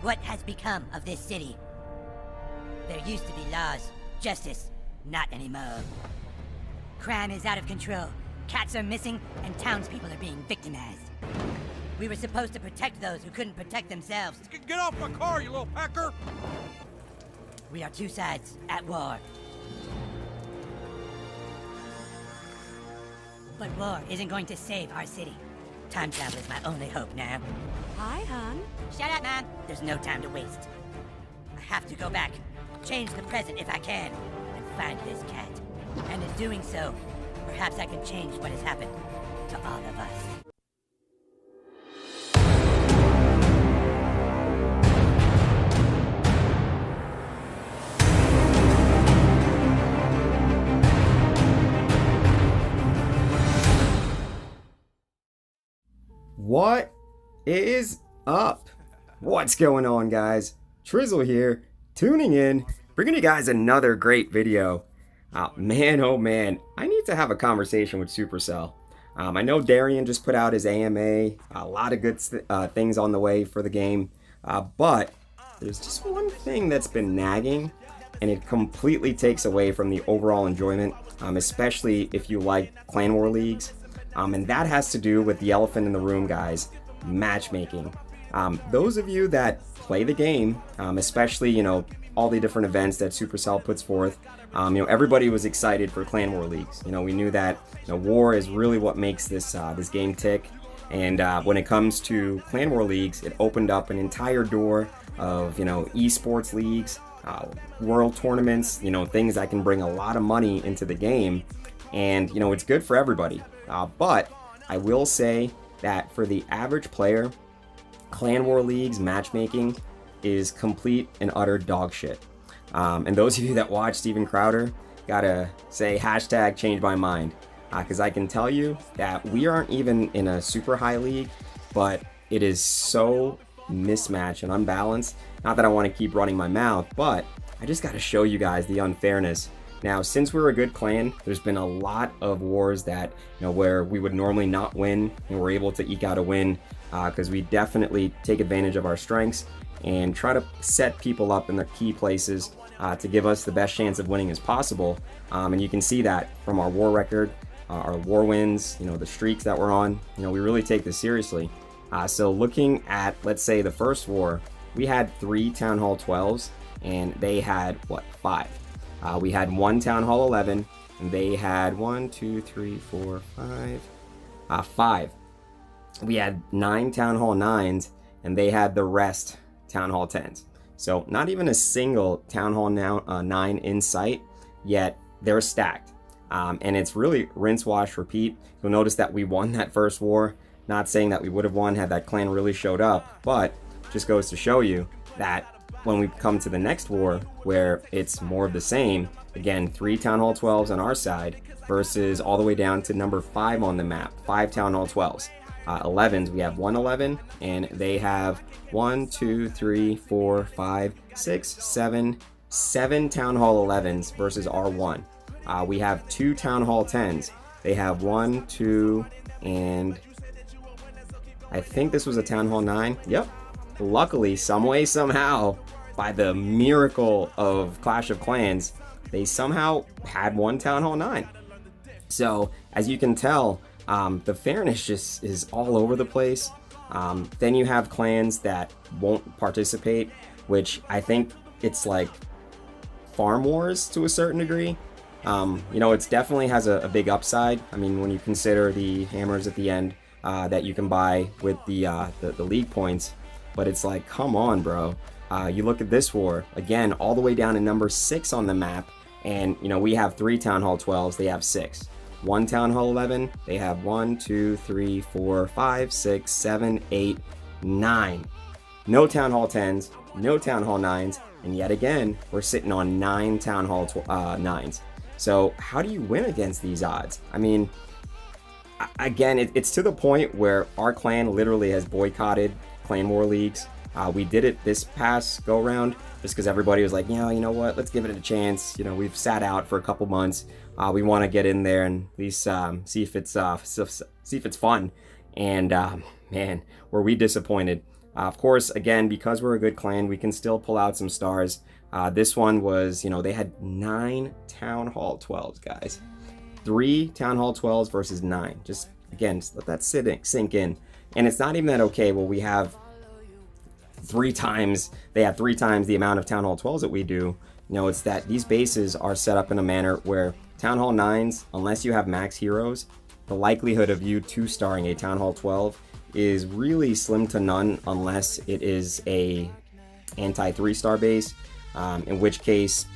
What has become of this city? There used to be laws, justice, not anymore. Crime is out of control, cats are missing, and townspeople are being victimized. We were supposed to protect those who couldn't protect themselves. Get off my car, you little pecker! We are two sides at war. But war isn't going to save our city. Time travel is my only hope now. Hi, hon. Shut up, Mom. There's no time to waste. I have to go back, change the present if I can, and find this cat. And in doing so, perhaps I can change what has happened to all of us. What is up? What's going on, guys? Trizzle here, tuning in, bringing you guys another great video. Man, oh man, I need to have a conversation with Supercell. I know Darian just put out his AMA, a lot of good things on the way for the game, but there's just one thing that's been nagging, and it completely takes away from the overall enjoyment, especially if you like Clan War leagues. And that has to do with the elephant in the room, guys, matchmaking. Those of you that play the game, especially, all the different events that Supercell puts forth, everybody was excited for Clan War leagues. We knew that war is really what makes this game tick. And when it comes to Clan War leagues, it opened up an entire door of, esports leagues, world tournaments, things that can bring a lot of money into the game. And, it's good for everybody. But I will say that for the average player, Clan War leagues matchmaking is complete and utter dog shit. And those of you that watch Steven Crowder, gotta say hashtag change my mind. Because I can tell you that we aren't even in a super high league, but it is so mismatched and unbalanced. Not that I want to keep running my mouth, but I just gotta show you guys the unfairness. Now, since we're a good clan, there's been a lot of wars that, where we would normally not win, and we're able to eke out a win because we definitely take advantage of our strengths and try to set people up in the key places to give us the best chance of winning as possible. And you can see that from our war record, our war wins, the streaks that we're on. We really take this seriously. So looking at, let's say, the first war, we had 3 Town Hall 12s, and they had, 5? We had 1 Town Hall 11, and they had 5. We had 9 Town Hall 9s, and they had the rest Town Hall 10s. So not even a single Town Hall 9 in sight, yet they're stacked. And it's really rinse, wash, repeat. You'll notice that we won that first war. Not saying that we would have won had that clan really showed up, but just goes to show you that when we come to the next war, where it's more of the same, again, 3 Town Hall 12s on our side versus all the way down to number 5 on the map, 5 Town Hall 12s. 11s, we have 1 11, and they have 7 Town Hall 11s versus our 1. We have 2 Town Hall 10s. They have 1, 2, and I think this was a Town Hall 9. Yep. Luckily, some way, somehow, by the miracle of Clash of Clans, they somehow had 1 Town Hall 9. So, as you can tell, the fairness just is all over the place. Then you have clans that won't participate, which I think it's like farm wars to a certain degree. It definitely has a big upside. I mean, when you consider the hammers at the end that you can buy with the league points. But it's like, come on, bro. You look at this war, again, all the way down to number 6 on the map. And, we have 3 Town Hall 12s. They have 6. 1 Town Hall 11. They have 1, 2, 3, 4, 5, 6, 7, 8, 9. No Town Hall 10s. No Town Hall 9s. And yet again, we're sitting on 9 Town Hall 9s. So how do you win against these odds? I mean, again, it's to the point where our clan literally has boycotted Clan War leagues. We did it this past go round just because everybody was like, you know what, let's give it a chance. We've sat out for a couple months. We want to get in there and at least see if it's fun. And man, were we disappointed. Of course, again, because we're a good clan, we can still pull out some stars. This one was, they had 9 Town Hall 12s, guys. 3 Town Hall 12s versus 9. Just let that sink in. And it's not even that okay. Well, we have 3 times, they have 3 times the amount of Town Hall 12s that we do. It's that these bases are set up in a manner where Town Hall 9s, unless you have max heroes, the likelihood of you 2-starring a Town Hall 12 is really slim to none unless it is a anti-3-star base, in which case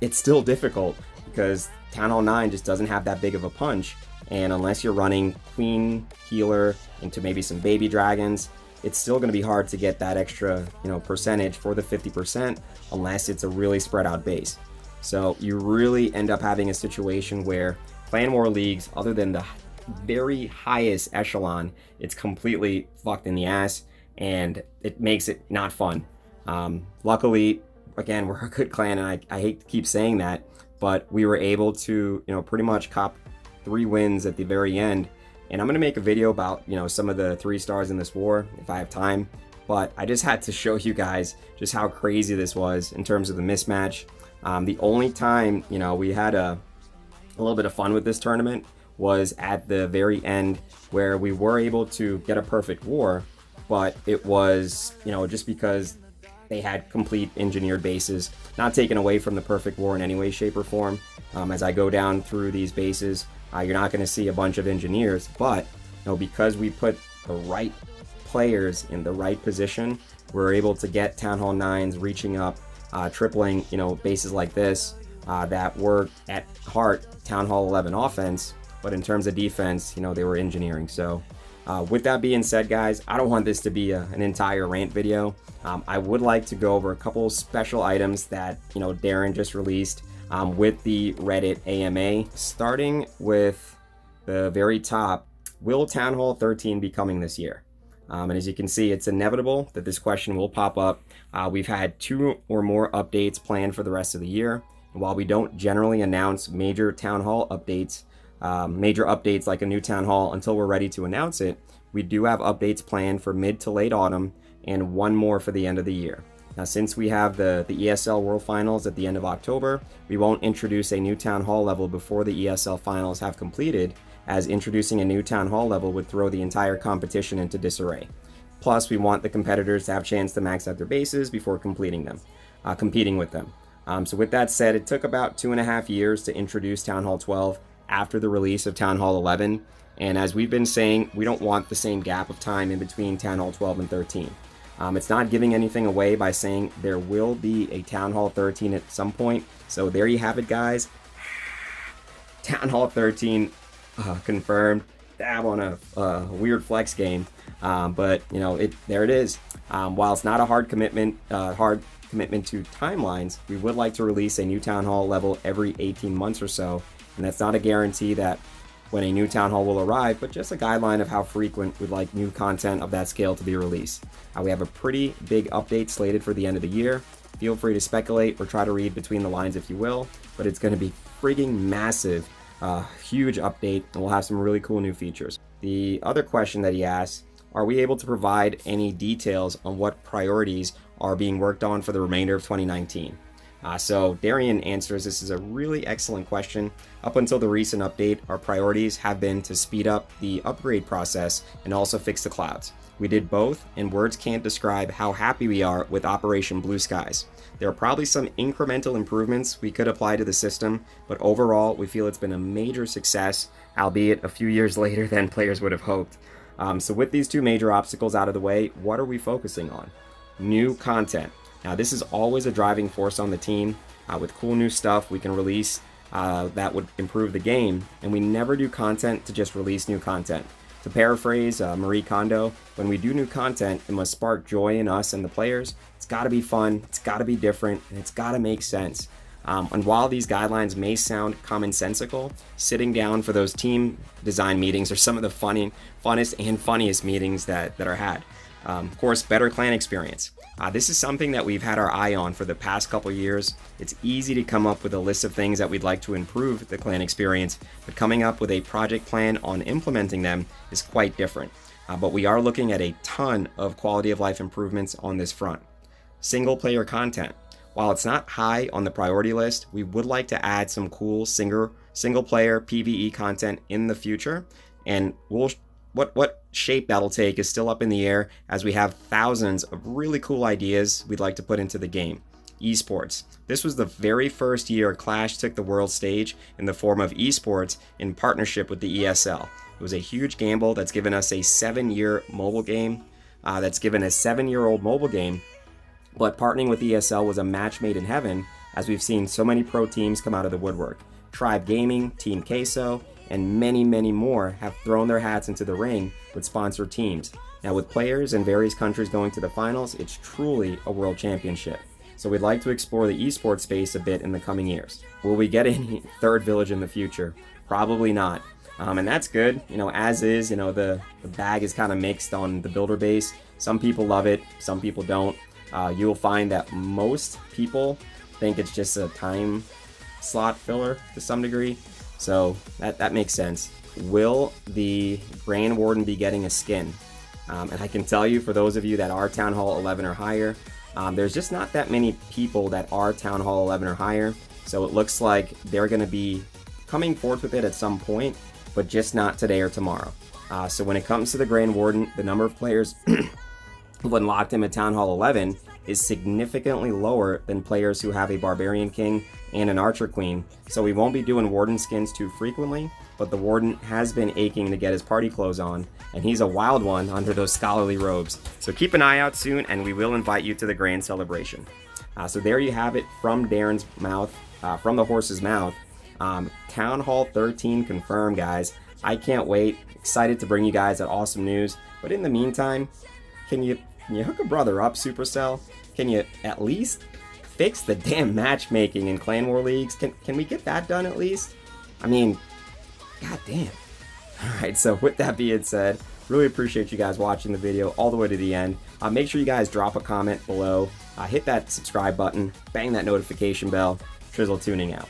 it's still difficult because Town Hall 9 just doesn't have that big of a punch, and unless you're running Queen, Healer into maybe some baby dragons, it's still going to be hard to get that extra percentage for the 50% unless it's a really spread out base. So you really end up having a situation where Clan War leagues, other than the very highest echelon, it's completely fucked in the ass, and it makes it not fun. Luckily, again, we're a good clan, and I hate to keep saying that, but we were able to pretty much cop 3 wins at the very end. And I'm going to make a video about some of the 3 stars in this war if I have time, but I just had to show you guys just how crazy this was in terms of the mismatch. The only time we had a little bit of fun with this tournament was at the very end, where we were able to get a perfect war, but it was just because they had complete engineered bases, not taken away from the perfect war in any way, shape, or form. As I go down through these bases, you're not going to see a bunch of engineers, but because we put the right players in the right position, we're able to get Town Hall 9s reaching up, tripling bases like this that were at heart Town Hall 11 offense, but in terms of defense, they were engineering. So with that being said, guys, I don't want this to be an entire rant video. I would like to go over a couple special items that Darren just released with the Reddit AMA, starting with the very top. Will Town Hall 13 be coming this year? And as you can see, it's inevitable that this question will pop up. We've had 2 or more updates planned for the rest of the year. And while we don't generally announce major Town Hall updates, like a new Town Hall, until we're ready to announce it, we do have updates planned for mid to late autumn and 1 more for the end of the year. Now, since we have the ESL World Finals at the end of October, we won't introduce a new Town Hall level before the ESL Finals have completed, as introducing a new Town Hall level would throw the entire competition into disarray. Plus, we want the competitors to have a chance to max out their bases before competing with them. So with that said, it took about 2.5 years to introduce Town Hall 12 after the release of Town Hall 11, and as we've been saying, we don't want the same gap of time in between Town Hall 12 and 13. It's not giving anything away by saying there will be a Town Hall 13 at some point. So there you have it, guys. Town Hall 13 confirmed. Dab on a weird flex game, but there it is. While it's not a hard commitment to timelines, we would like to release a new Town Hall level every 18 months or so, and that's not a guarantee that when a new Town Hall will arrive, but just a guideline of how frequent we'd like new content of that scale to be released. We have a pretty big update slated for the end of the year. Feel free to speculate or try to read between the lines if you will, but it's going to be frigging massive, huge update, and we'll have some really cool new features. The other question that he asked, are we able to provide any details on what priorities are being worked on for the remainder of 2019? So Darian answers, this is a really excellent question. Up until the recent update, our priorities have been to speed up the upgrade process and also fix the clouds. We did both, and words can't describe how happy we are with Operation Blue Skies. There are probably some incremental improvements we could apply to the system, but overall we feel it's been a major success, albeit a few years later than players would have hoped. So with these 2 major obstacles out of the way, what are we focusing on? New content. Now, this is always a driving force on the team. With cool new stuff we can release that would improve the game, and we never do content to just release new content. To paraphrase Marie Kondo, when we do new content, it must spark joy in us and the players. It's got to be fun, it's got to be different, and it's got to make sense. And while these guidelines may sound commonsensical, sitting down for those team design meetings are some of the funnest and funniest meetings that are had. Of course, better clan experience. This is something that we've had our eye on for the past couple years. It's easy to come up with a list of things that we'd like to improve the clan experience, but coming up with a project plan on implementing them is quite different. but we are looking at a ton of quality of life improvements on this front. Single player content. While it's not high on the priority list, we would like to add some cool single player PvE content in the future, and what shape that'll take is still up in the air, as we have thousands of really cool ideas we'd like to put into the game. Esports. This was the very first year Clash took the world stage in the form of esports in partnership with the ESL. It was a huge gamble that's given us a 7-year mobile game, that's given a 7-year-old mobile game, but partnering with ESL was a match made in heaven, as we've seen so many pro teams come out of the woodwork. Tribe Gaming, Team Queso, and many, many more have thrown their hats into the ring with sponsored teams. Now, with players in various countries going to the finals, it's truly a world championship. So we'd like to explore the esports space a bit in the coming years. Will we get any third village in the future? Probably not. And that's good, as is, the bag is kind of mixed on the builder base. Some people love it, some people don't. You will find that most people think it's just a time slot filler to some degree. So that makes sense. Will the Grand Warden be getting a skin? And I can tell you, for those of you that are Town Hall 11 or higher, there's just not that many people that are Town Hall 11 or higher. So it looks like they're going to be coming forth with it at some point, but just not today or tomorrow. So when it comes to the Grand Warden, the number of players who've unlocked him at Town Hall 11 is significantly lower than players who have a Barbarian King and an Archer Queen. So we won't be doing Warden skins too frequently, but the Warden has been aching to get his party clothes on, and he's a wild one under those scholarly robes. So keep an eye out soon, and we will invite you to the grand celebration. So there you have it from Darren's mouth, from the horse's mouth. Town Hall 13 confirmed, guys. I can't wait. Excited to bring you guys that awesome news. But in the meantime, can you hook a brother up, Supercell? Can you at least fix the damn matchmaking in Clan War leagues? Can we get that done at least? I mean, god damn. Alright, so with that being said, really appreciate you guys watching the video all the way to the end. Make sure you guys drop a comment below. Hit that subscribe button. Bang that notification bell. Trizzle tuning out.